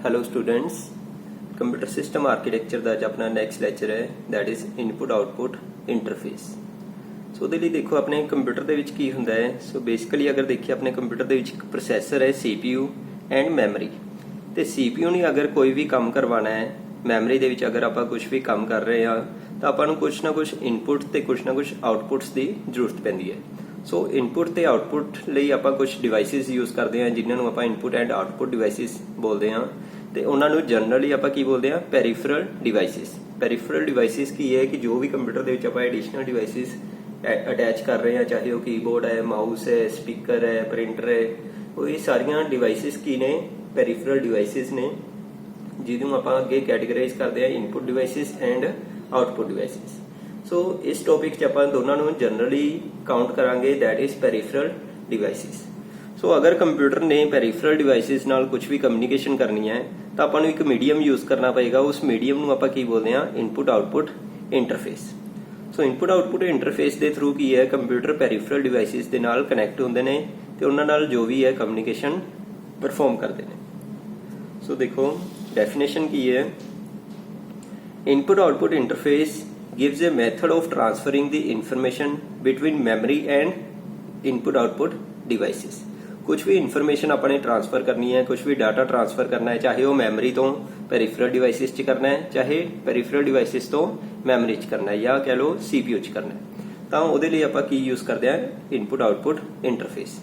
Hello students, computer system architecture ਦਾ ਅੱਜ ਆਪਣਾ ਨੈਕਸਟ ਲੈਕਚਰ ਹੈ that is input output interface. So ਉਹਦੇ ਲਈ ਦੇਖੋ ਆਪਣੇ ਕੰਪਿਊਟਰ ਦੇ ਵਿੱਚ ਕੀ ਹੁੰਦਾ ਹੈ। ਸੋ ਬੇਸਿਕਲੀ ਅਗਰ ਦੇਖੀਏ ਆਪਣੇ ਕੰਪਿਊਟਰ ਦੇ ਵਿੱਚ ਇੱਕ ਪ੍ਰੋਸੈਸਰ ਹੈ CPU ਐਂਡ ਮੈਮਰੀ। ਤੇ CPU ਨੇ ਅਗਰ ਕੋਈ ਵੀ ਕੰਮ ਕਰਵਾਉਣਾ ਹੈ ਮੈਮਰੀ ਦੇ ਵਿੱਚ ਅਗਰ ਆਪਾਂ ਕੁਝ ਵੀ ਕੰਮ ਕਰ ਰਹੇ ਹਾਂ ਤਾਂ ਆਪਾਂ ਨੂੰ ਕੁਝ ਨਾ ਕੁਝ ਇਨਪੁਟ ਤੇ ਕੁਝ ਨਾ ਕੁਝ ਆਊਟਪੁੱਟਸ ਦੀ ਜ਼ਰੂਰਤ ਪੈਂਦੀ ਹੈ। ਸੋ ਇਨਪੁਟ ਤੇ ਆਊਟਪੁੱਟ ਲਈ ਆਪਾਂ ਕੁਝ ਡਿਵਾਈਸਿਸ ਯੂਜ਼ ਕਰਦੇ ਹਾਂ ਜਿਨ੍ਹਾਂ ਨੂੰ ਆਪਾਂ ਇਨਪੁਟ ਐਂਡ ਆਊਟਪੁੱਟ ਡਿਵਾਈਸਿਸ ਬੋਲਦੇ ਹਾਂ ਤੇ ਉਹਨਾਂ ਨੂੰ ਜਨਰਲੀ ਆਪਾਂ ਕੀ ਬੋਲਦੇ ਹਾਂ ਪੈਰੀਫਰਲ ਡਿਵਾਈਸਿਸ। ਪੈਰੀਫਰਲ ਡਿਵਾਈਸਿਸ ਕੀ ਹੈ ਕਿ ਜੋ ਵੀ ਕੰਪਿਊਟਰ ਦੇ ਵਿੱਚ ਆਪਾਂ ਐਡੀਸ਼ਨਲ ਡਿਵਾਈਸਿਸ ਅਟੈਚ ਕਰ ਰਹੇ ਹਾਂ, ਚਾਹੇ ਉਹ ਕੀਬੋਰਡ ਹੈ, ਮਾਊਸ ਹੈ, ਸਪੀਕਰ ਹੈ, ਪ੍ਰਿੰਟਰ ਹੈ, ਉਹ ਇਹ ਸਾਰੀਆਂ ਡਿਵਾਈਸਿਸ ਕੀ ਨੇ ਪੈਰੀਫਰਲ ਡਿਵਾਈਸਿਸ ਨੇ ਜਿਹਨੂੰ ਆਪਾਂ ਅੱਗੇ ਕੈਟੇਗਰਾਈਜ਼ ਕਰਦੇ ਹਾਂ input devices and output devices. So ਇਸ ਟੌਪਿਕ 'ਚ ਆਪਾਂ ਦੋਨਾਂ ਨੂੰ ਜਨਰਲੀ ਕਾਊਂਟ ਕਰਾਂਗੇ that is peripheral devices. So ਅਗਰ ਕੰਪਿਊਟਰ ਨੇ ਪੈਰੀਫਰਲ ਡਿਵਾਈਸਿਸ ਨਾਲ ਕੁਝ ਵੀ ਕਮਿਊਨੀਕੇਸ਼ਨ ਕਰਨੀ ਹੈ ਤਾਂ ਆਪਾਂ ਨੂੰ ਇੱਕ ਮੀਡੀਅਮ ਯੂਜ਼ ਕਰਨਾ ਪਏਗਾ। ਉਸ ਮੀਡੀਅਮ ਨੂੰ ਆਪਾਂ ਕੀ ਬੋਲਦੇ ਹਾਂ ਇਨਪੁਟ ਆਊਟਪੁੱਟ ਇੰਟਰਫੇਸ। ਸੋ ਇਨਪੁਟ ਆਊਟਪੁੱਟ ਇੰਟਰਫੇਸ ਦੇ ਥਰੂ ਕੀ ਹੈ ਕੰਪਿਊਟਰ ਪੈਰੀਫਰਲ ਡਿਵਾਈਸਿਸ ਦੇ ਨਾਲ ਕਨੈਕਟ ਹੁੰਦੇ ਨੇ ਤੇ ਉਹਨਾਂ ਨਾਲ ਜੋ ਵੀ ਹੈ ਕਮਿਊਨੀਕੇਸ਼ਨ ਪਰਫਾਰਮ ਕਰਦੇ ਨੇ। ਸੋ ਦੇਖੋ ਡੈਫੀਨੇਸ਼ਨ ਕੀ ਹੈ, input output interface gives a method of transferring the information between memory and input output devices। कुछ भी इंफॉर्मेशन अपने ट्रांसफर करनी है, कुछ भी डाटा ट्रांसफर करना है, चाहे वो मैमरी तो पेरिफेरल डिवाइसेस च करना है, चाहे पेरिफेरल डिवाइसेस तो मैमरी च करना है या कह लो CPU च करना है, तो ਉਹਦੇ ਲਈ ਆਪਾਂ ਕੀ यूज करते हैं इनपुट आउटपुट इंटरफेस।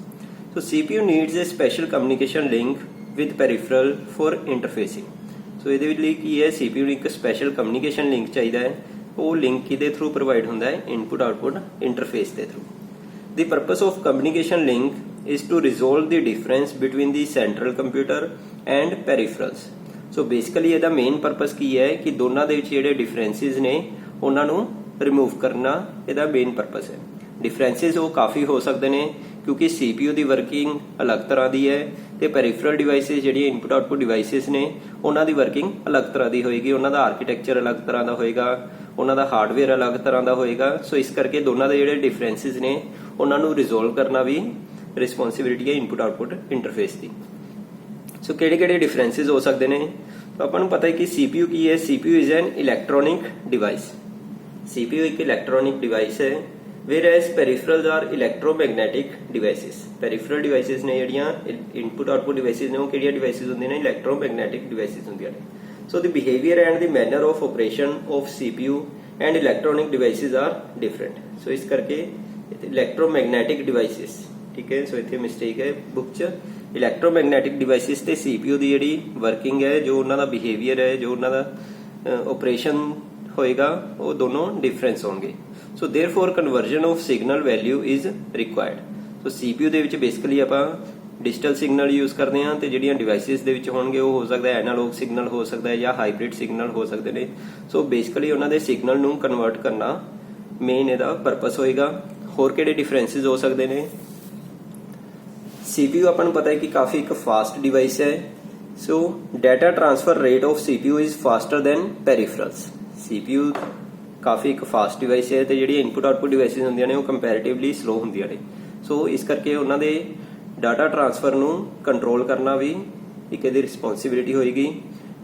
तो CPU needs a special communication link with peripheral for interfacing। ਸੋ ਇਹਦੇ ਲਈ ਕੀ ਹੈ CPU ਨੂੰ ਇੱਕ ਸਪੈਸ਼ਲ ਕਮਿਊਨੀਕੇਸ਼ਨ ਲਿੰਕ ਚਾਹੀਦਾ ਹੈ। ਉਹ ਲਿੰਕ ਕਿਹਦੇ ਥਰੂ ਪ੍ਰੋਵਾਈਡ ਹੁੰਦਾ ਹੈ ਇਨਪੁਟ ਆਊਟਪੁੱਟ ਇੰਟਰਫੇਸ ਦੇ through. The purpose of communication link is to resolve the difference between the central computer and peripherals। So basically ਇਹਦਾ ਮੇਨ ਪਰਪਸ ਕੀ ਹੈ ਕਿ ਦੋਨਾਂ ਦੇ ਵਿੱਚ ਜਿਹੜੇ ਡਿਫਰੈਂਸਿਸ ਨੇ ਉਹਨਾਂ ਨੂੰ ਰਿਮੂਵ ਕਰਨਾ ਇਹਦਾ ਮੇਨ ਪਰਪਸ ਹੈ। ਡਿਫਰੈਂਸਿਸ ਉਹ ਕਾਫੀ ਹੋ ਸਕਦੇ ਨੇ ਕਿਉਂਕਿ CPU ਦੀ ਵਰਕਿੰਗ ਅਲੱਗ ਤਰ੍ਹਾਂ ਦੀ ਹੈ ਤੇ ਪੈਰੀਫਰਲ ਡਿਵਾਈਸਿਸ ਜਿਹੜੀਆਂ ਇਨਪੁਟ ਆਊਟਪੁੱਟ ਡਿਵਾਈਸਿਸ ਨੇ ਉਹਨਾਂ ਦੀ ਵਰਕਿੰਗ ਅਲੱਗ ਤਰ੍ਹਾਂ ਦੀ ਹੋਏਗੀ, ਉਹਨਾਂ ਦਾ ਆਰਕੀਟੈਕਚਰ ਅਲੱਗ ਤਰ੍ਹਾਂ ਦਾ ਹੋਏਗਾ, ਉਹਨਾਂ ਦਾ ਹਾਰਡਵੇਅਰ ਅਲੱਗ ਤਰ੍ਹਾਂ ਦਾ ਹੋਏਗਾ। ਸੋ ਇਸ ਕਰਕੇ ਦੋਨਾਂ ਦੇ ਜਿਹੜੇ ਡਿਫਰੈਂਸਿਸ ਨੇ ਉਹਨਾਂ ਨੂੰ ਰਿਜ਼ੋਲਵ ਕਰਨਾ ਵੀ ਰਿਸਪੌਂਸਿਬਿਲਿਟੀ ਹੈ ਇਨਪੁਟ ਆਊਟਪੁੱਟ ਇੰਟਰਫੇਸ ਦੀ। ਸੋ ਕਿਹੜੇ ਡਿਫਰੈਂਸਿਸ ਹੋ ਸਕਦੇ ਨੇ ਤਾਂ ਆਪਾਂ ਨੂੰ ਪਤਾ ਹੈ ਕਿ CPU ਕੀ ਹੈ। CPU is an electronic device. CPU ਇੱਕ ਇਲੈਕਟ੍ਰੋਨਿਕ ਡਿਵਾਈਸ ਹੈ whereas peripherals are electromagnetic devices। peripheral devices ਨੇ ਜਿਹੜੀਆਂ input output devices ਨੇ ਉਹ ਕਿਹੜੀਆਂ devices ਹੁੰਦੀਆਂ ਨੇ electromagnetic devices ਹੁੰਦੀਆਂ ਨੇ। so the behavior and the manner of operation of CPU and electronic devices are different। so ਇਸ ਕਰਕੇ electromagnetic devices ਠੀਕ ਹੈ। ਸੋ ਇੱਥੇ ਮਿਸਟੇਕ ਹੈ ਬੁੱਕ 'ਚ। electromagnetic devices ਤੇ CPU ਦੀ ਜਿਹੜੀ ਵਰਕਿੰਗ ਹੈ, ਜੋ ਉਹਨਾਂ ਦਾ ਬਿਹੇਵੀਅਰ ਹੈ, ਜੋ ਉਹਨਾਂ ਦਾ ਆਪਰੇਸ਼ਨ ਹੋਏਗਾ ਉਹ ਦੋਨੋਂ ਡਿਫਰੈਂਸ ਹੋਣਗੇ। So therefore conversion of signal value is required. So CPU ਦੇ ਵਿੱਚ ਬੇਸਿਕਲੀ ਆਪਾਂ ਡਿਜੀਟਲ ਸਿਗਨਲ ਯੂਜ਼ ਕਰਦੇ ਹਾਂ ਤੇ ਜਿਹੜੀਆਂ ਡਿਵਾਈਸਿਸ ਦੇ ਵਿੱਚ ਹੋਣਗੇ ਉਹ ਹੋ ਸਕਦਾ ਹੈ ਐਨਾਲੌਗ ਸਿਗਨਲ ਹੋ ਸਕਦਾ ਹੈ ਜਾਂ ਹਾਈਬ੍ਰਿਡ ਸਿਗਨਲ ਹੋ ਸਕਦੇ ਨੇ। ਸੋ ਬੇਸਿਕਲੀ ਉਹਨਾਂ ਦੇ ਸਿਗਨਲ ਨੂੰ ਕਨਵਰਟ ਕਰਨਾ ਮੇਨ ਇਹਦਾ ਪਰਪਸ ਹੋਏਗਾ। ਹੋਰ ਕਿਹੜੇ ਡਿਫਰੈਂਸਿਸ ਹੋ ਸਕਦੇ ਨੇ? CPU ਆਪਾਂ ਨੂੰ ਪਤਾ ਹੈ ਕਿ ਕਾਫੀ ਇੱਕ ਫਾਸਟ ਡਿਵਾਈਸ ਹੈ। So data transfer rate of CPU is faster than peripherals. CPU ਕਾਫੀ ਇੱਕ ਫਾਸਟ ਡਿਵਾਈਸ ਹੈ ਤੇ ਜਿਹੜੀਆਂ ਇਨਪੁਟ ਆਊਟਪੁੱਟ ਡਿਵਾਈਸਿਸ ਹੁੰਦੀਆਂ ਨੇ ਉਹ ਕੰਪੈਰੀਟਿਵਲੀ ਸਲੋ ਹੁੰਦੀਆਂ ਨੇ। ਸੋ ਇਸ ਕਰਕੇ ਉਹਨਾਂ ਦੇ ਡਾਟਾ ਟ੍ਰਾਂਸਫਰ ਨੂੰ ਕੰਟਰੋਲ ਕਰਨਾ ਵੀ ਇੱਕ ਇਹਦੀ ਰਿਸਪੌਂਸਿਬਿਲਿਟੀ ਹੋਏਗੀ।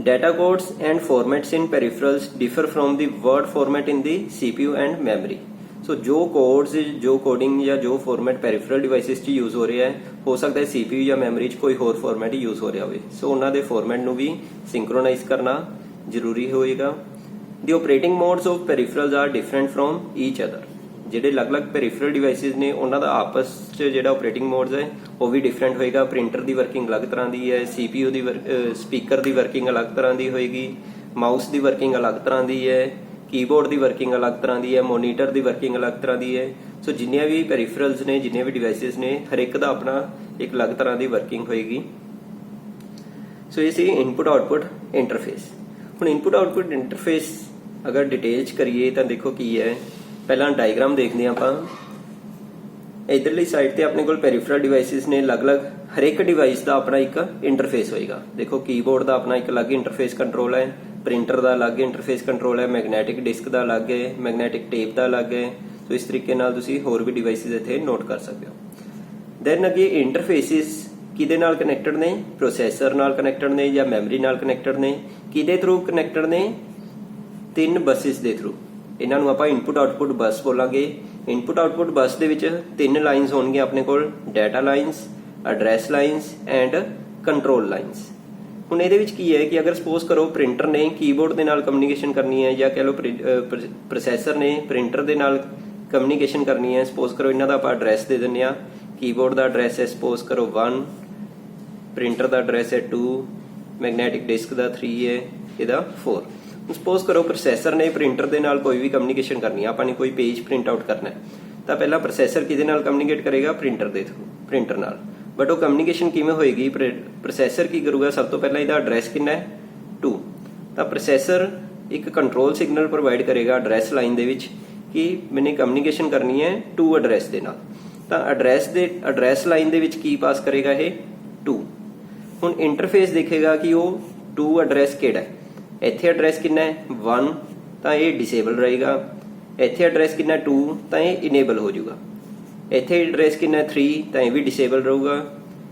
Data codes and formats in peripherals differ from the word format in the CPU and memory. So ਜੋ ਕੋਡਸ, ਜੋ ਕੋਡਿੰਗ ਜਾਂ ਜੋ ਫਾਰਮੈਟ ਪੈਰੀਫਰਲ ਡਿਵਾਈਸਿਸ 'ਚ ਯੂਜ਼ ਹੋ ਰਿਹਾ ਹੈ ਹੋ ਸਕਦਾ ਹੈ CPU ਜਾਂ ਮੈਮਰੀ 'ਚ ਕੋਈ ਹੋਰ ਫਾਰਮੈਟ ਯੂਜ਼ ਹੋ ਰਿਹਾ ਹੋਵੇ। ਸੋ ਉਹਨਾਂ ਦੇ ਫਾਰਮੈਟ ਨੂੰ ਵੀ ਸਿੰਕਰੋਨਾਈਜ਼ ਕਰਨਾ ਜ਼ਰੂਰੀ ਹੋਏਗਾ। The operating modes of peripherals are different from each other। ਜਿਹੜੇ ਅਲੱਗ-ਅਲੱਗ peripheral devices ਨੇ ਉਹਨਾਂ ਦਾ ਆਪਸ 'ਚ ਜਿਹੜਾ operating modes ਹੈ ਉਹ ਵੀ different ਹੋਏਗਾ। ਪ੍ਰਿੰਟਰ ਦੀ ਵਰਕਿੰਗ ਅਲੱਗ ਤਰ੍ਹਾਂ ਦੀ ਹੈ, CPU ਦੀ ਸਪੀਕਰ ਦੀ ਵਰਕਿੰਗ ਅਲੱਗ ਤਰ੍ਹਾਂ ਦੀ ਹੋਏਗੀ, ਮਾਊਸ ਦੀ ਵਰਕਿੰਗ ਅਲੱਗ ਤਰ੍ਹਾਂ ਦੀ ਹੈ, ਕੀਬੋਰਡ ਦੀ ਵਰਕਿੰਗ ਅਲੱਗ ਤਰ੍ਹਾਂ ਦੀ ਹੈ, ਮੋਨੀਟਰ ਦੀ ਵਰਕਿੰਗ ਅਲੱਗ ਤਰ੍ਹਾਂ ਦੀ ਹੈ। ਸੋ ਜਿੰਨੀਆਂ ਵੀ peripherals ਨੇ, ਜਿੰਨੀਆਂ ਵੀ devices ਨੇ, ਹਰ ਇੱਕ ਦਾ ਆਪਣਾ ਇੱਕ ਅਲੱਗ ਤਰ੍ਹਾਂ ਦੀ ਵਰਕਿੰਗ ਹੋਏਗੀ। ਸੋ ਇਹ ਸੀ ਇਨਪੁਟ ਆਊਟਪੁੱਟ ਇੰਟਰਫੇਸ। ਹੁਣ ਇਨਪੁਟ ਆਊਟਪੁੱਟ ਇੰਟਰਫੇਸ ਅਗਰ ਡਿਟੇਲ 'ਚ ਕਰੀਏ ਤਾਂ ਦੇਖੋ ਕੀ ਹੈ। ਪਹਿਲਾਂ ਡਾਇਗਰਾਮ ਦੇਖਦੇ ਹਾਂ ਆਪਾਂ। ਇਧਰਲੀ ਸਾਈਡ ਤੇ ਆਪਣੇ ਕੋਲ ਪੈਰੀਫਰਲ ਡਿਵਾਈਸਿਸ ਨੇ ਅਲੱਗ-ਅਲੱਗ, ਹਰ ਇੱਕ ਡਿਵਾਈਸ ਦਾ ਆਪਣਾ ਇੱਕ ਇੰਟਰਫੇਸ ਹੋਏਗਾ। ਦੇਖੋ ਕੀਬੋਰਡ ਦਾ ਆਪਣਾ ਇੱਕ ਅਲੱਗ ਇੰਟਰਫੇਸ ਕੰਟਰੋਲ ਹੈ, ਪ੍ਰਿੰਟਰ ਦਾ ਅਲੱਗ ਇੰਟਰਫੇਸ ਕੰਟਰੋਲ ਹੈ, ਮੈਗਨੈਟਿਕ ਡਿਸਕ ਦਾ ਅਲੱਗ ਹੈ, ਮੈਗਨੈਟਿਕ ਟੇਪ ਦਾ ਅਲੱਗ ਹੈ। ਸੋ ਇਸ ਤਰੀਕੇ ਨਾਲ ਤੁਸੀਂ ਹੋਰ ਵੀ ਡਿਵਾਈਸਿਸ ਇੱਥੇ ਨੋਟ ਕਰ ਸਕਦੇ ਹੋ। ਦੈਨ ਅੱਗੇ ਇੰਟਰਫੇਸਿਸ ਕਿਹਦੇ ਨਾਲ ਕਨੈਕਟਡ ਨੇ, ਪ੍ਰੋਸੈਸਰ ਨਾਲ ਕਨੈਕਟਡ ਨੇ ਜਾਂ ਮੈਮਰੀ ਨਾਲ ਕਨੈਕਟਡ ਨੇ। ਕਿਹਦੇ ਥਰੂ ਕਨੈਕਟਡ ਨੇ, 3 ਬੱਸਿਸ ਦੇ ਥਰੂ। ਇਹਨਾਂ ਨੂੰ ਆਪਾਂ ਇਨਪੁਟ ਆਊਟਪੁੱਟ ਬੱਸ ਬੋਲਾਂਗੇ। ਇਨਪੁਟ ਆਊਟਪੁੱਟ ਬੱਸ ਦੇ ਵਿੱਚ 3 ਲਾਈਨਸ ਹੋਣਗੀਆਂ ਆਪਣੇ ਕੋਲ, data lines, address lines and control lines. ਹੁਣ ਇਹਦੇ ਵਿੱਚ ਕੀ ਹੈ ਕਿ ਅਗਰ ਸਪੋਜ਼ ਕਰੋ ਪ੍ਰਿੰਟਰ ਨੇ ਕੀਬੋਰਡ ਦੇ ਨਾਲ ਕਮਿਊਨੀਕੇਸ਼ਨ ਕਰਨੀ ਹੈ ਜਾਂ ਕਹ ਲਓ ਪ੍ਰੋਸੈਸਰ ਨੇ ਪ੍ਰਿੰਟਰ ਦੇ ਨਾਲ ਕਮਿਊਨੀਕੇਸ਼ਨ ਕਰਨੀ ਹੈ। ਸਪੋਜ਼ ਕਰੋ ਇਹਨਾਂ ਦਾ ਆਪਾਂ ਐਡਰੈਸ ਦੇ ਦਿੰਦੇ ਆ। ਕੀਬੋਰਡ ਦਾ ਐਡਰੈਸ ਹੈ ਸਪੋਜ਼ ਕਰੋ 1, ਪ੍ਰਿੰਟਰ ਦਾ ਐਡਰੈਸ ਹੈ 2, ਮੈਗਨੈਟਿਕ ਡਿਸਕ ਦਾ 3 ਹੈ, ਇਹਦਾ 4। ਸਪੋਜ਼ ਕਰੋ ਪ੍ਰੋਸੈਸਰ ਨੇ ਪ੍ਰਿੰਟਰ ਦੇ ਨਾਲ ਕੋਈ ਵੀ ਕਮਿਊਨੀਕੇਸ਼ਨ ਕਰਨੀ ਹੈ, ਆਪਾਂ ਨੇ ਕੋਈ ਪੇਜ ਪ੍ਰਿੰਟ ਆਊਟ ਕਰਨਾ ਹੈ, ਤਾਂ ਪਹਿਲਾਂ ਪ੍ਰੋਸੈਸਰ ਕਿਹਦੇ ਨਾਲ ਕਮਿਊਨੀਕੇਟ ਕਰੇਗਾ, ਪ੍ਰਿੰਟਰ ਦੇ ਥਰੂ, ਪ੍ਰਿੰਟਰ ਨਾਲ। ਬਟ ਉਹ ਕਮਿਊਨੀਕੇਸ਼ਨ ਕਿਵੇਂ ਹੋਏਗੀ, ਪ੍ਰੋਸੈਸਰ ਕੀ ਕਰੂਗਾ, ਸਭ ਤੋਂ ਪਹਿਲਾਂ ਇਹਦਾ ਐਡਰੈਸ ਕਿੰਨਾ ਹੈ 2, ਤਾਂ ਪ੍ਰੋਸੈਸਰ ਇੱਕ ਕੰਟਰੋਲ ਸਿਗਨਲ ਪ੍ਰੋਵਾਈਡ ਕਰੇਗਾ ਐਡਰੈਸ ਲਾਈਨ ਦੇ ਵਿੱਚ ਕਿ ਮੈਨੇ ਕਮਿਊਨੀਕੇਸ਼ਨ ਕਰਨੀ ਹੈ 2 ਐਡਰੈਸ ਦੇ ਨਾਲ। ਤਾਂ ਐਡਰੈਸ ਲਾਈਨ ਦੇ ਵਿੱਚ ਕੀ ਪਾਸ ਕਰੇਗਾ ਇਹ 2। ਹੁਣ ਇੰਟਰਫੇਸ ਦੇਖੇਗਾ ਕਿ ਉਹ 2 ਐਡਰੈਸ ਕਿਹੜਾ ਹੈ। ਇੱਥੇ ਐਡਰੈਸ ਕਿੰਨਾ ਹੈ 1, ਤਾਂ ਇਹ ਡਿਸੇਬਲ ਰਹੇਗਾ। ਇੱਥੇ ਐਡਰੈਸ ਕਿੰਨਾ 2, ਤਾਂ ਇਹ ਇਨੇਬਲ ਹੋ ਜਾਊਗਾ। ਇੱਥੇ ਐਡਰੈਸ ਕਿੰਨਾ 3, ਤਾਂ ਇਹ ਵੀ ਡਿਸੇਬਲ ਰਹੂਗਾ।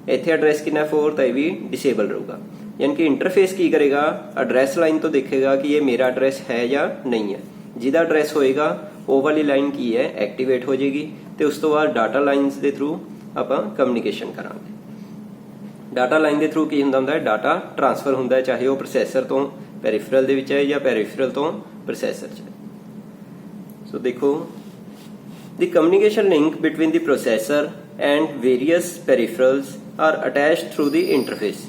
ਇੱਥੇ ਐਡਰੈਸ ਕਿੰਨਾ 4, ਤਾਂ ਇਹ ਵੀ ਡਿਸੇਬਲ ਰਹੂਗਾ। ਯਾਨੀ ਕਿ ਇੰਟਰਫੇਸ ਕੀ ਕਰੇਗਾ, ਐਡਰੈਸ ਲਾਈਨ ਤੋਂ ਦੇਖੇਗਾ ਕਿ ਇਹ ਮੇਰਾ ਐਡਰੈਸ ਹੈ ਜਾਂ ਨਹੀਂ ਹੈ। ਜਿਹਦਾ ਐਡਰੈਸ ਹੋਏਗਾ ਉਹ ਵਾਲੀ ਲਾਈਨ ਕੀ ਹੈ, ਐਕਟੀਵੇਟ ਹੋ ਜਾਏਗੀ, ਤੇ ਉਸ ਤੋਂ ਬਾਅਦ ਡਾਟਾ ਲਾਈਨਸ ਦੇ ਥਰੂ ਆਪਾਂ ਕਮਿਊਨੀਕੇਸ਼ਨ ਕਰਾਂਗੇ। ਡਾਟਾ ਲਾਈਨ ਦੇ ਥਰੂ ਕੀ ਹੁੰਦਾ, ਡਾਟਾ ਟ੍ਰਾਂਸਫਰ ਹੁੰਦਾ ਹੈ, ਚਾਹੇ ਉਹ ਪ੍ਰੋਸੈਸਰ ਤੋਂ ਪੈਰੀਫਰਲ ਦੇ ਵਿੱਚ ਹੈ ਜਾਂ ਪੈਰੀਫਰਲ ਤੋਂ ਪ੍ਰੋਸੈਸਰ 'ਚ ਹੈ। ਸੋ ਦੇਖੋ, the communication link between the processor and various peripherals are attached through the interface।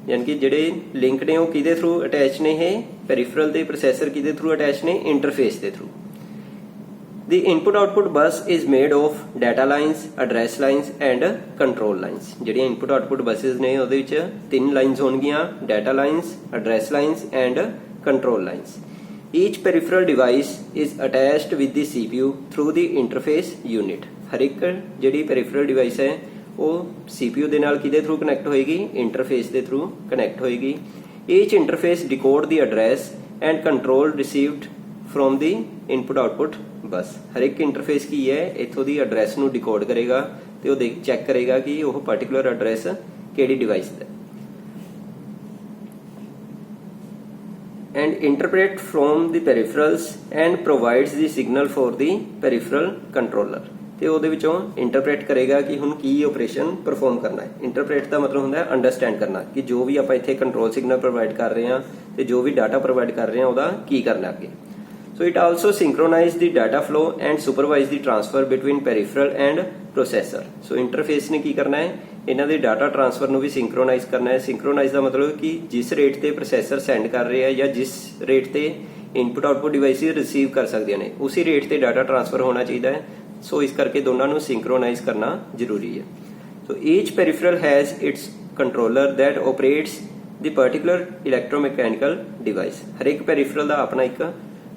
ਯਾਨੀ ਕਿ ਜਿਹੜੇ ਲਿੰਕ ਨੇ ਉਹ ਕਿਹਦੇ ਥਰੂ ਅਟੈਚ ਨੇ, ਇਹ ਪੈਰੀਫਰਲ ਤੇ ਪ੍ਰੋਸੈਸਰ ਕਿਹਦੇ ਥਰੂ ਅਟੈਚ ਨੇ, ਇੰਟਰਫੇਸ ਦੇ through. The input output bus is made of data lines, address lines and control lines। ਜਿਹੜੀਆਂ input output buses ਨੇ ਉਹਦੇ ਵਿੱਚ 3 ਲਾਈਨਸ ਹੋਣਗੀਆਂ, data lines, address lines and control lines। Each peripheral device is attached with the CPU through the interface unit। ਹਰ ਇੱਕ ਜਿਹੜੀ peripheral device ਹੈ ਉਹ CPU ਦੇ ਨਾਲ ਕਿਹਦੇ ਥਰੂ ਕਨੈਕਟ ਹੋਏਗੀ, ਇੰਟਰਫੇਸ ਦੇ ਥਰੂ ਕਨੈਕਟ ਹੋਏਗੀ। Each interface decode the address and control received from the input output bus। ਹਰ ਇੱਕ ਇੰਟਰਫੇਸ ਕੀ ਹੈ, ਇੱਥੋਂ ਦੀ ਐਡਰੈਸ ਨੂੰ ਡਿਕੋਡ ਕਰੇਗਾ ਤੇ ਉਹ ਚੈੱਕ ਕਰੇਗਾ ਕਿ ਉਹ ਪਾਰਟਿਕੂਲਰ ਐਡਰੈਸ ਕਿਹੜੀ device the. And interpret from the peripherals and provides the signal for the peripheral controller। ਤੇ ਉਹਦੇ ਵਿੱਚੋਂ ਇੰਟਰਪ੍ਰੇਟ ਕਰੇਗਾ ਕਿ ਹੁਣ ਕੀ ਆਪਰੇਸ਼ਨ ਪਰਫਾਰਮ ਕਰਨਾ ਹੈ। ਇੰਟਰਪ੍ਰੇਟ ਦਾ ਮਤਲਬ ਹੁੰਦਾ ਹੈ ਅੰਡਰਸਟੈਂਡ ਕਰਨਾ, ਕਿ ਜੋ ਵੀ ਆਪਾਂ ਇੱਥੇ ਕੰਟਰੋਲ ਸਿਗਨਲ ਪ੍ਰੋਵਾਈਡ ਕਰ ਰਹੇ ਹਾਂ ਤੇ ਜੋ ਵੀ ਡਾਟਾ ਪ੍ਰੋਵਾਈਡ ਕਰ ਰਹੇ ਹਾਂ ਉਹਦਾ ਕੀ ਕਰਨਾ ਅੱਗੇ। So it also synchronize the data flow and supervise the transfer between peripheral and processor। So interface ਨੇ ਕੀ ਕਰਨਾ ਹੈ, ਇਹਨਾਂ ਦੇ ਡਾਟਾ ਟ੍ਰਾਂਸਫਰ ਨੂੰ ਵੀ ਸਿੰਕਰੋਨਾਈਜ਼ ਕਰਨਾ ਹੈ। ਸਿੰਕਰੋਨਾਈਜ਼ ਦਾ ਮਤਲਬ ਕਿ ਜਿਸ ਰੇਟ ਤੇ ਪ੍ਰੋਸੈਸਰ ਸੈਂਡ ਕਰ ਰਿਹਾ ਹੈ ਜਾਂ ਜਿਸ ਰੇਟ ਤੇ ਇਨਪੁਟ ਆਊਟਪੁੱਟ ਡਿਵਾਈਸਿਸ ਰਿਸੀਵ ਕਰ ਸਕਦੀਆਂ ਨੇ ਉਸੇ ਰੇਟ ਤੇ ਡਾਟਾ ਟ੍ਰਾਂਸਫਰ ਹੋਣਾ ਚਾਹੀਦਾ ਹੈ। ਸੋ ਇਸ ਕਰਕੇ ਦੋਨਾਂ ਨੂੰ ਸਿੰਕਰੋਨਾਈਜ਼ ਕਰਨਾ ਜ਼ਰੂਰੀ ਹੈ। So each peripheral has its controller that operates the particular electromechanical device। ਹਰ ਇੱਕ ਪੈਰੀਫਰਲ ਦਾ ਆਪਣਾ ਇੱਕ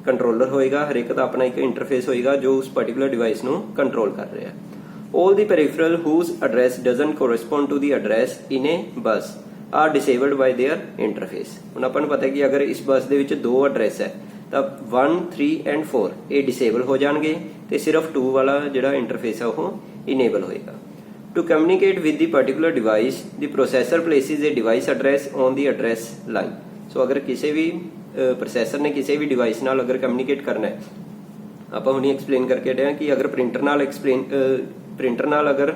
ਕੰਟਰੋਲਰ ਹੋਏਗਾ, ਹਰ ਇੱਕ ਦਾ ਆਪਣਾ ਇੱਕ ਇੰਟਰਫੇਸ ਹੋਏਗਾ ਜੋ ਉਸ ਪਾਰਟਿਕੂਲਰ ਡਿਵਾਈਸ ਨੂੰ ਕੰਟਰੋਲ ਕਰ ਰਿਹਾ ਹੈ। All the peripheral whose address doesn't correspond to the address in a bus are disabled by their interface। ਹੁਣ ਆਪਾਂ ਨੂੰ ਪਤਾ ਹੈ ਕਿ ਅਗਰ ਇਸ ਬੱਸ ਦੇ ਵਿੱਚ 2 ਐਡਰੈਸ ਹੈ ਤਾਂ 1, 3 and 4 ਇਹ ਡਿਸੇਬਲ ਹੋ ਜਾਣਗੇ ਤੇ ਸਿਰਫ 2 ਵਾਲਾ ਜਿਹੜਾ ਇੰਟਰਫੇਸ ਹੈ ਉਹ ਇਨੇਬਲ ਹੋਏਗਾ। To communicate with the particular device, the processor places a device address on the address line। ਸੋ ਅਗਰ ਕਿਸੇ ਵੀ ਪ੍ਰੋਸੈਸਰ ਨੇ ਕਿਸੇ ਵੀ ਡਿਵਾਈਸ ਨਾਲ ਅਗਰ ਕਮਿਊਨੀਕੇਟ ਕਰਨਾ ਹੈ, ਆਪਾਂ ਹੁਣੀ ਐਕਸਪਲੇਨ ਕਰਕੇ ਹਟੇ ਹਾਂ ਕਿ ਅਗਰ ਪ੍ਰਿੰਟਰ ਨਾਲ ਅਗਰ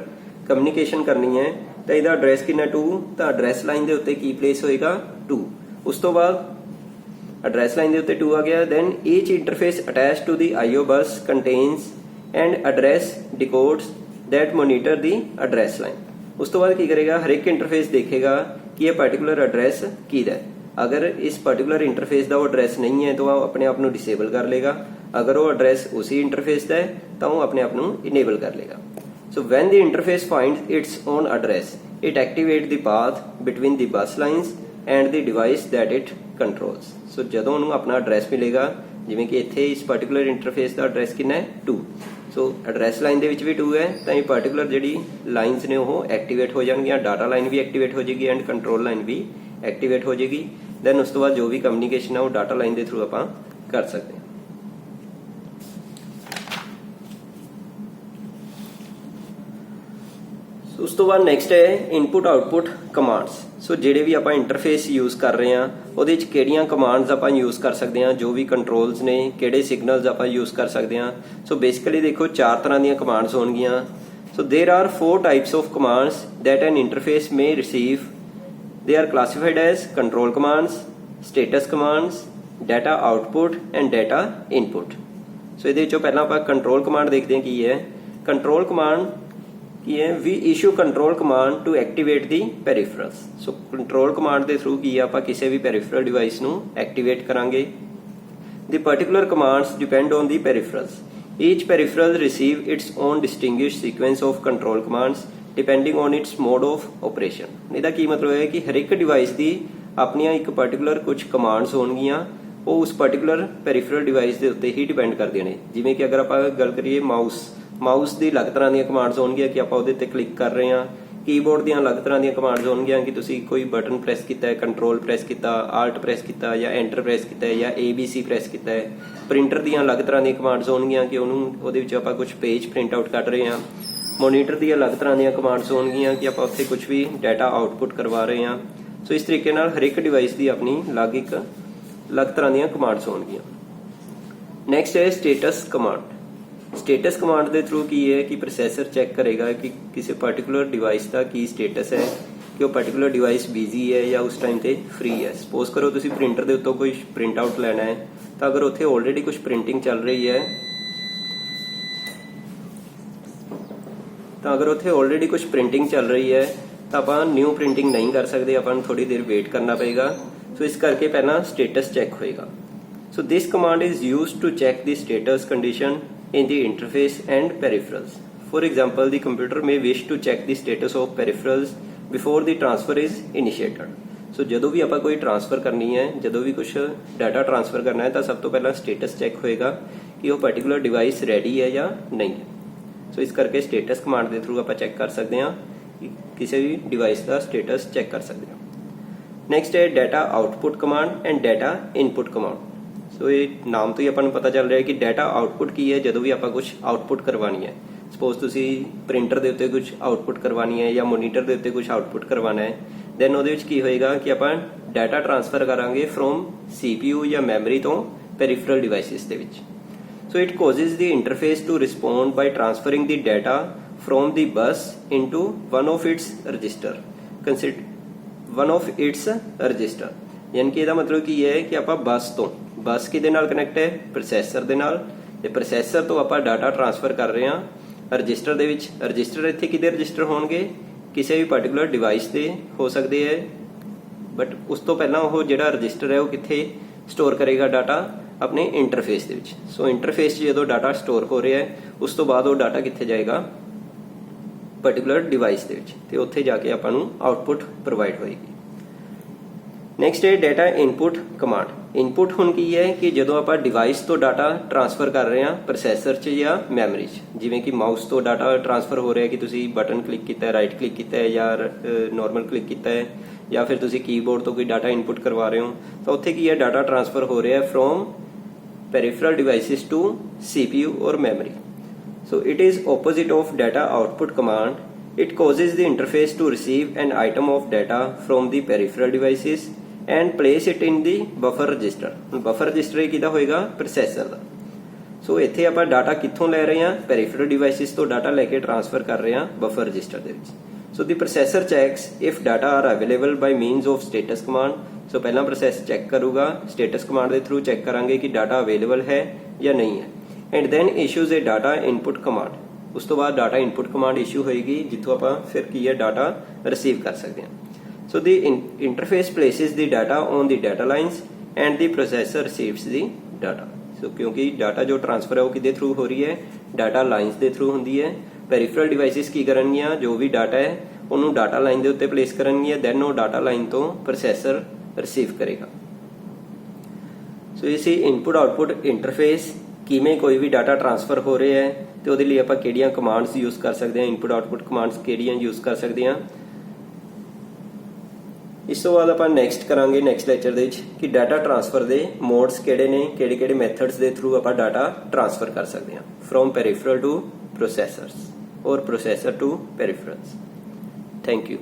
ਕਮਿਊਨੀਕੇਸ਼ਨ ਕਰਨੀ ਹੈ ਤਾਂ ਇਹਦਾ ਐਡਰੈਸ ਕਿੰਨਾ 2, ਤਾਂ ਐਡਰੈਸ ਲਾਈਨ ਦੇ ਉੱਤੇ ਕੀ ਪਲੇਸ ਹੋਏਗਾ 2। ਉਸ ਤੋਂ ਬਾਅਦ ਐਡਰੈਸ ਲਾਈਨ ਦੇ ਉੱਤੇ 2 ਆ ਗਿਆ। Then each interface attached to the IO bus contains and address decodes that monitor the address line। ਉਸ ਤੋਂ ਬਾਅਦ ਕੀ ਕਰੇਗਾ, ਹਰ ਇੱਕ ਇੰਟਰਫੇਸ ਦੇਖੇਗਾ ਕਿ ਇਹ ਪਾਰਟਿਕੂਲਰ ਐਡਰੈਸ ਕਿਹਦਾ ਹੈ। ਅਗਰ ਇਸ ਪਾਰਟਿਕੂਲਰ ਇੰਟਰਫੇਸ ਦਾ ਉਹ ਐਡਰੈਸ ਨਹੀਂ ਹੈ ਤਾਂ ਉਹ ਆਪਣੇ ਆਪ ਨੂੰ ਡਿਸੇਬਲ ਕਰ ਲੇਗਾ। ਅਗਰ ਉਹ ਐਡਰੈਸ ਉਸੇ ਇੰਟਰਫੇਸ ਦਾ ਹੈ ਤਾਂ ਉਹ ਆਪਣੇ ਆਪ ਨੂੰ ਇਨੇਬਲ ਕਰ ਲੇਗਾ। ਸੋ when the interface finds its own address, it activates the path between the bus lines and the device that it controls। ਸੋ ਜਦੋਂ ਉਹਨੂੰ ਆਪਣਾ ਐਡਰੈਸ ਮਿਲੇਗਾ, ਜਿਵੇਂ ਕਿ ਇੱਥੇ ਇਸ ਪਾਰਟਿਕੂਲਰ ਇੰਟਰਫੇਸ ਦਾ ਐਡਰੈਸ ਕਿੰਨਾ ਹੈ 2। ਸੋ ਐਡਰੈਸ ਲਾਈਨ ਦੇ ਵਿੱਚ ਵੀ 2 ਹੈ ਤਾਂ ਇਹ ਪਾਰਟਿਕੂਲਰ ਜਿਹੜੀ ਲਾਈਨਸ ਨੇ ਉਹ ਐਕਟੀਵੇਟ ਹੋ ਜਾਣਗੀਆਂ। ਡਾਟਾ ਲਾਈਨ ਵੀ ਐਕਟੀਵੇਟ ਹੋ ਜਾਏਗੀ ਐਂਡ ਕੰਟਰੋਲ ਲਾਈਨ ਵੀ ਐਕਟੀਵੇਟ ਹੋ ਜਾਏਗੀ। ਦੈਨ ਉਸ ਤੋਂ ਬਾਅਦ ਜੋ ਵੀ ਕਮਿਊਨੀਕੇਸ਼ਨ ਹੈ ਉਹ ਡਾਟਾ ਲਾਈਨ ਦੇ ਥਰੂ ਆਪਾਂ ਕਰ ਸਕਦੇ ਹਾਂ। ਸੋ ਉਸ ਤੋਂ ਬਾਅਦ ਨੈਕਸਟ ਹੈ ਇਨਪੁਟ ਆਊਟਪੁੱਟ ਕਮਾਂਡਸ। ਸੋ ਜਿਹੜੇ ਵੀ ਆਪਾਂ ਇੰਟਰਫੇਸ ਯੂਜ਼ ਕਰ ਰਹੇ ਹਾਂ ਉਹਦੇ ਵਿੱਚ ਕਿਹੜੀਆਂ ਕਮਾਂਡਸ ਆਪਾਂ ਯੂਜ਼ ਕਰ ਸਕਦੇ ਹਾਂ, ਜੋ ਵੀ ਕੰਟਰੋਲਸ ਨੇ, ਕਿਹੜੇ ਸਿਗਨਲਸ ਆਪਾਂ ਯੂਜ਼ ਕਰ ਸਕਦੇ ਹਾਂ। ਸੋ ਬੇਸਿਕਲੀ ਦੇਖੋ 4 ਤਰ੍ਹਾਂ ਦੀਆਂ ਕਮਾਂਡਸ ਹੋਣਗੀਆਂ। So there are 4 types of commands that an interface may receive. They are classified as control commands, status commands, data output and data input. ਸੋ ਇਹਦੇ ਵਿੱਚੋਂ ਪਹਿਲਾਂ ਆਪਾਂ ਕੰਟਰੋਲ ਕਮਾਂਡ ਦੇਖਦੇ ਹਾਂ ਕੀ ਹੈ। ਕੰਟਰੋਲ ਕਮਾਂਡ ਕੀ ਹੈ, we issue control command to activate the peripherals. So control command ਦੇ ਥਰੂ ਕੀ ਹੈ, ਆਪਾਂ ਕਿਸੇ ਵੀ ਪੈਰੀਫਰਲ ਡਿਵਾਈਸ ਨੂੰ ਐਕਟੀਵੇਟ ਕਰਾਂਗੇ। The particular commands depend on the peripherals. Each peripheral receive its own distinguished sequence of control commands depending on its mode of operation. ਇਹਦਾ ਕੀ ਮਤਲਬ ਹੈ ਕਿ ਹਰ ਇੱਕ ਡਿਵਾਈਸ ਦੀ ਆਪਣੀਆਂ ਇੱਕ ਪਾਰਟਿਕੂਲਰ ਕੁਝ ਕਮਾਂਡਸ ਹੋਣਗੀਆਂ, ਉਹ ਉਸ ਪਾਰਟਿਕੂਲਰ ਪੈਰੀਫਰਲ ਡਿਵਾਈਸ ਦੇ ਉੱਤੇ ਹੀ ਡਿਪੈਂਡ ਕਰਦੀਆਂ ਨੇ। ਜਿਵੇਂ ਕਿ ਅਗਰ ਆਪਾਂ ਗੱਲ ਕਰੀਏ ਮਾਊਸ ਦੀ ਅਲੱਗ ਤਰ੍ਹਾਂ ਦੀਆਂ ਕਮਾਂਡਸ ਹੋਣਗੀਆਂ ਕਿ ਆਪਾਂ ਉਹਦੇ ਤੇ ਕਲਿੱਕ ਕਰ ਰਹੇ ਹਾਂ। ਕੀਬੋਰਡ ਦੀਆਂ ਅਲੱਗ ਤਰ੍ਹਾਂ ਦੀਆਂ ਕਮਾਂਡਸ ਹੋਣਗੀਆਂ ਕਿ ਤੁਸੀਂ ਕੋਈ ਬਟਨ ਪ੍ਰੈਸ ਕੀਤਾ ਹੈ, ਕੰਟਰੋਲ ਪ੍ਰੈਸ ਕੀਤਾ, ਆਲਟ ਪ੍ਰੈਸ ਕੀਤਾ ਜਾਂ ਐਂਟਰ ਪ੍ਰੈਸ ਕੀਤਾ ਹੈ ਜਾਂ ABC ਪ੍ਰੈਸ ਕੀਤਾ ਹੈ। ਪ੍ਰਿੰਟਰ ਦੀਆਂ ਅਲੱਗ ਤਰ੍ਹਾਂ ਦੀਆਂ ਕਮਾਂਡਸ ਹੋਣਗੀਆਂ ਕਿ ਉਹਦੇ ਵਿੱਚ ਆਪਾਂ ਕੁਝ ਪੇਜ ਪ੍ਰਿੰਟ ਆਊਟ ਕੱਢ ਰਹੇ ਹਾਂ। ਮੋਨੀਟਰ ਦੀਆਂ ਅਲੱਗ ਤਰ੍ਹਾਂ ਦੀਆਂ ਕਮਾਂਡਸ ਹੋਣਗੀਆਂ ਕਿ ਆਪਾਂ ਉੱਥੇ ਕੁਝ ਵੀ ਡਾਟਾ ਆਊਟਪੁੱਟ ਕਰਵਾ ਰਹੇ ਹਾਂ। ਸੋ ਇਸ ਤਰੀਕੇ ਨਾਲ ਹਰ ਇੱਕ ਡਿਵਾਈਸ ਦੀ ਆਪਣੀ ਅਲੱਗ ਤਰ੍ਹਾਂ ਦੀਆਂ ਕਮਾਂਡਸ ਹੋਣਗੀਆਂ। ਨੈਕਸਟ ਹੈ ਸਟੇਟਸ ਕਮਾਂਡ। ਸਟੇਟਸ ਕਮਾਂਡ ਦੇ ਥਰੂ ਕੀ ਹੈ ਕਿ ਪ੍ਰੋਸੈਸਰ ਚੈੱਕ ਕਰੇਗਾ ਕਿ ਕਿਸੇ ਪਾਰਟਿਕੂਲਰ ਡਿਵਾਈਸ ਦਾ ਕੀ ਸਟੇਟਸ ਹੈ, ਕਿ ਉਹ ਪਾਰਟਿਕੂਲਰ ਡਿਵਾਈਸ ਬਿਜ਼ੀ ਹੈ ਜਾਂ ਉਸ ਟਾਈਮ ਤੇ ਫ੍ਰੀ ਹੈ। ਸਪੋਜ਼ ਕਰੋ ਤੁਸੀਂ ਪ੍ਰਿੰਟਰ ਦੇ ਉੱਤੋਂ ਕੋਈ ਪ੍ਰਿੰਟ ਆਊਟ ਲੈਣਾ ਹੈ, ਤਾਂ ਅਗਰ ਉੱਥੇ ਆਲਰੇਡੀ ਕੁਝ ਪ੍ਰਿੰਟਿੰਗ ਚੱਲ ਰਹੀ ਹੈ ਤਾਂ ਆਪਾਂ ਨਿਊ ਪ੍ਰਿੰਟਿੰਗ ਨਹੀਂ ਕਰ ਸਕਦੇ, ਆਪਾਂ ਨੂੰ ਥੋੜੀ ਦੇਰ ਵੇਟ ਕਰਨਾ ਪਏਗਾ। ਸੋ ਇਸ ਕਰਕੇ ਪਹਿਲਾਂ ਸਟੇਟਸ ਚੈੱਕ ਹੋਏਗਾ। So this command is used to check the status condition in the interface and peripherals. For example, the computer may wish to check the status of peripherals before the transfer is initiated. So ਜਦੋਂ ਵੀ ਆਪਾਂ ਕੋਈ transfer ਕਰਨੀ ਹੈ, ਜਦੋਂ ਵੀ ਕੁਝ data transfer ਕਰਨਾ ਹੈ, ਤਾਂ ਸਭ ਤੋਂ ਪਹਿਲਾਂ ਸਟੇਟਸ ਚੈੱਕ ਹੋਏਗਾ ਕਿ ਉਹ ਪਾਰਟਿਕੂਲਰ ਡਿਵਾਈਸ ਰੈਡੀ ਹੈ ਜਾਂ ਨਹੀਂ ਹੈ। ਸੋ ਇਸ ਕਰਕੇ ਸਟੇਟਸ ਕਮਾਂਡ ਦੇ ਥਰੂ ਆਪਾਂ ਚੈੱਕ ਕਰ ਸਕਦੇ ਹਾਂ ਕਿ ਕਿਸੇ ਵੀ ਡਿਵਾਈਸ ਦਾ ਸਟੇਟਸ ਚੈੱਕ ਕਰ ਸਕਦੇ ਹਾਂ। ਨੈਕਸਟ ਹੈ data output command and data input command. So ਇਹ ਨਾਮ ਤੋਂ ਹੀ ਆਪਾਂ ਨੂੰ ਪਤਾ ਚੱਲ ਰਿਹਾ ਕਿ ਡਾਟਾ ਆਊਟਪੁੱਟ ਕੀ ਹੈ, ਜਦੋਂ ਵੀ ਆਪਾਂ ਕੁਝ ਆਊਟਪੁੱਟ ਕਰਵਾਉਣੀ ਹੈ। ਸਪੋਜ਼ ਤੁਸੀਂ ਪ੍ਰਿੰਟਰ ਦੇ ਉੱਤੇ ਕੁਝ ਆਊਟਪੁੱਟ ਕਰਵਾਉਣੀ ਹੈ ਜਾਂ ਮੋਨੀਟਰ ਦੇ ਉੱਤੇ ਕੁਝ ਆਊਟਪੁੱਟ ਕਰਵਾਉਣਾ ਹੈ, ਦੈਨ ਉਹਦੇ ਵਿੱਚ ਕੀ ਹੋਏਗਾ ਕਿ ਆਪਾਂ ਡਾਟਾ ਟ੍ਰਾਂਸਫਰ ਕਰਾਂਗੇ ਫਰੋਮ CPU ਜਾਂ ਮੈਮਰੀ ਤੋਂ ਪੈਰੀਫਰਲ ਡਿਵਾਈਸਿਸ ਦੇ ਵਿੱਚ। So it causes the interface to respond by ਟ੍ਰਾਂਸਫਰਿੰਗ the data from the bus into one of its register. ਯਾਨੀ ਕਿ ਇਹਦਾ ਮਤਲਬ ਕੀ ਹੈ ਕਿ ਆਪਾਂ ਬੱਸ ਕਿਹਦੇ ਨਾਲ ਕਨੈਕਟ ਹੈ, ਪ੍ਰੋਸੈਸਰ ਦੇ ਨਾਲ, ਤੇ ਪ੍ਰੋਸੈਸਰ ਤੋਂ ਆਪਾਂ ਡਾਟਾ ਟ੍ਰਾਂਸਫਰ ਕਰ ਰਹੇ ਹਾਂ ਰਜਿਸਟਰ ਦੇ ਵਿੱਚ। ਰਜਿਸਟਰ ਇੱਥੇ ਕਿਹਦੇ ਰਜਿਸਟਰ ਹੋਣਗੇ, ਕਿਸੇ ਵੀ ਪਾਰਟਿਕੂਲਰ ਡਿਵਾਈਸ ਦੇ ਹੋ ਸਕਦੇ ਹੈ, ਬਟ ਉਸ ਤੋਂ ਪਹਿਲਾਂ ਉਹ ਜਿਹੜਾ ਰਜਿਸਟਰ ਹੈ ਉਹ ਕਿੱਥੇ ਸਟੋਰ ਕਰੇਗਾ ਡਾਟਾ, ਆਪਣੇ ਇੰਟਰਫੇਸ ਦੇ ਵਿੱਚ। ਸੋ ਇੰਟਰਫੇਸ 'ਚ ਜਦੋਂ ਡਾਟਾ ਸਟੋਰ ਹੋ ਰਿਹਾ ਹੈ, ਉਸ ਤੋਂ ਬਾਅਦ ਉਹ ਡਾਟਾ ਕਿੱਥੇ ਜਾਏਗਾ, ਪਾਰਟਿਕੂਲਰ ਡਿਵਾਈਸ ਦੇ ਵਿੱਚ, ਤੇ ਉੱਥੇ ਜਾ ਕੇ ਆਪਾਂ ਨੂੰ ਆਊਟਪੁੱਟ ਪ੍ਰੋਵਾਈਡ ਹੋਏਗੀ। ਨੈਕਸਟ ਹੈ ਡਾਟਾ ਇਨਪੁੱਟ ਕਮਾਂਡ। ਇਨਪੁੱਟ ਹੁਣ ਕੀ ਹੈ ਕਿ ਜਦੋਂ ਆਪਾਂ ਡਿਵਾਈਸ ਤੋਂ ਡਾਟਾ ਟ੍ਰਾਂਸਫਰ ਕਰ ਰਹੇ ਹਾਂ ਪ੍ਰੋਸੈਸਰ 'ਚ ਜਾਂ ਮੈਮਰੀ 'ਚ, ਜਿਵੇਂ ਕਿ ਮਾਊਸ ਤੋਂ ਡਾਟਾ ਟ੍ਰਾਂਸਫਰ ਹੋ ਰਿਹਾ ਕਿ ਤੁਸੀਂ ਬਟਨ ਕਲਿੱਕ ਕੀਤਾ ਹੈ, ਰਾਈਟ ਕਲਿੱਕ ਕੀਤਾ ਹੈ ਜਾਂ ਨਾਰਮਲ ਕਲਿੱਕ ਕੀਤਾ ਹੈ, ਜਾਂ ਫਿਰ ਤੁਸੀਂ ਕੀਬੋਰਡ ਤੋਂ ਕੋਈ ਡਾਟਾ ਇਨਪੁੱਟ ਕਰਵਾ ਰਹੇ ਹੋ, ਤਾਂ ਉੱਥੇ ਕੀ ਹੈ ਡਾਟਾ ਟ੍ਰਾਂਸਫਰ ਹੋ ਰਿਹਾ ਫਰੋਮ ਪੈਰੀਫਰਲ ਡਿਵਾਈਸਿਸ ਟੂ CPU ਔਰ memory. So it is opposite of data output command. It causes the interface to receive an item of data from the peripheral devices and place it in the buffer register. Buffer register ਇਹ ਕਿਹਦਾ ਹੋਏਗਾ, processor ਦਾ। ਸੋ ਇੱਥੇ ਆਪਾਂ data ਕਿੱਥੋਂ ਲੈ ਰਹੇ ਹਾਂ, ਪੈਰੀਫਰਲ devices ਤੋਂ ਡਾਟਾ ਲੈ ਕੇ ਟ੍ਰਾਂਸਫਰ ਕਰ ਰਹੇ ਹਾਂ ਬਫਰ ਰਜਿਸਟਰ ਦੇ ਵਿੱਚ। So the processor checks if data are available by means of status command. So ਪਹਿਲਾਂ ਪ੍ਰੋਸੈਸ ਚੈੱਕ ਕਰੂਗਾ, ਸਟੇਟਸ ਕਮਾਂਡ ਦੇ ਥਰੂ ਚੈੱਕ ਕਰਾਂਗੇ ਕਿ ਡਾਟਾ ਅਵੇਲੇਬਲ ਹੈ ਜਾਂ ਨਹੀਂ ਹੈ, and then issues a data input command. ਉਸ ਤੋਂ ਬਾਅਦ ਡਾਟਾ ਇਨਪੁੱਟ ਕਮਾਂਡ ਇਸ਼ੂ ਹੋਏਗੀ, ਜਿੱਥੋਂ ਆਪਾਂ ਫਿਰ ਕੀ ਹੈ ਡਾਟਾ ਰਿਸੀਵ ਕਰ ਸਕਦੇ ਹਾਂ। ਸੋ ਦੀ interface places the data on the data lines and the processor ਰਿਸੀਵਸ the data. ਸੋ ਕਿਉਂਕਿ ਡਾਟਾ ਜੋ ਟ੍ਰਾਂਸਫਰ ਹੈ ਉਹ ਕਿਹਦੇ ਥਰੂ ਹੋ ਰਹੀ ਹੈ, ਡਾਟਾ ਲਾਈਨਸ ਦੇ ਥਰੂ ਹੁੰਦੀ ਹੈ। ਪੈਰੀਫਰਲ ਡਿਵਾਈਸਿਸ ਕੀ ਕਰਨਗੀਆਂ, ਜੋ ਵੀ ਡਾਟਾ ਹੈ ਉਹਨੂੰ ਡਾਟਾ ਲਾਈਨ ਦੇ ਉੱਤੇ ਪਲੇਸ ਕਰਨਗੀਆਂ, ਦੈਨ ਉਹ ਡਾਟਾ ਲਾਈਨ ਤੋਂ ਪ੍ਰੋਸੈਸਰ ਰਿਸੀਵ ਕਰੇਗਾ। ਸੋ ਇਹ ਸੀ ਇਨਪੁੱਟ ਆਊਟਪੁੱਟ ਇੰਟਰਫੇਸ। ਕਿਵੇਂ ਕੋਈ ਵੀ ਡਾਟਾ ਟ੍ਰਾਂਸਫਰ ਹੋ ਰਿਹਾ ਹੈ ਤੇ ਉਹਦੇ ਲਈ ਆਪਾਂ ਕਿਹੜੀਆਂ ਕਮਾਂਡਸ ਯੂਜ਼ ਕਰ ਸਕਦੇ ਹਾਂ, ਇਨਪੁੱਟ ਆਊਟਪੁੱਟ ਕਮਾਂਡਸ ਕਿਹੜੀਆਂ ਯੂਜ਼ ਕਰ ਸਕਦੇ ਹਾਂ। ਇਸ ਤੋਂ ਬਾਅਦ ਆਪਾਂ ਨੈਕਸਟ ਕਰਾਂਗੇ ਨੈਕਸਟ ਲੈਕਚਰ ਦੇ ਵਿੱਚ ਕਿ ਡਾਟਾ ਟ੍ਰਾਂਸਫਰ ਦੇ ਮੋਡਸ ਕਿਹੜੇ ਨੇ, ਕਿਹੜੇ ਮੈਥਡਸ ਦੇ ਥਰੂ ਆਪਾਂ ਡਾਟਾ ਟ੍ਰਾਂਸਫਰ ਕਰ ਸਕਦੇ ਹਾਂ ਫਰੋਮ ਪੈਰੀਫਰਲ ਟੂ ਪ੍ਰੋਸੈਸਰਸ ਔਰ processor to peripherals. Thank you.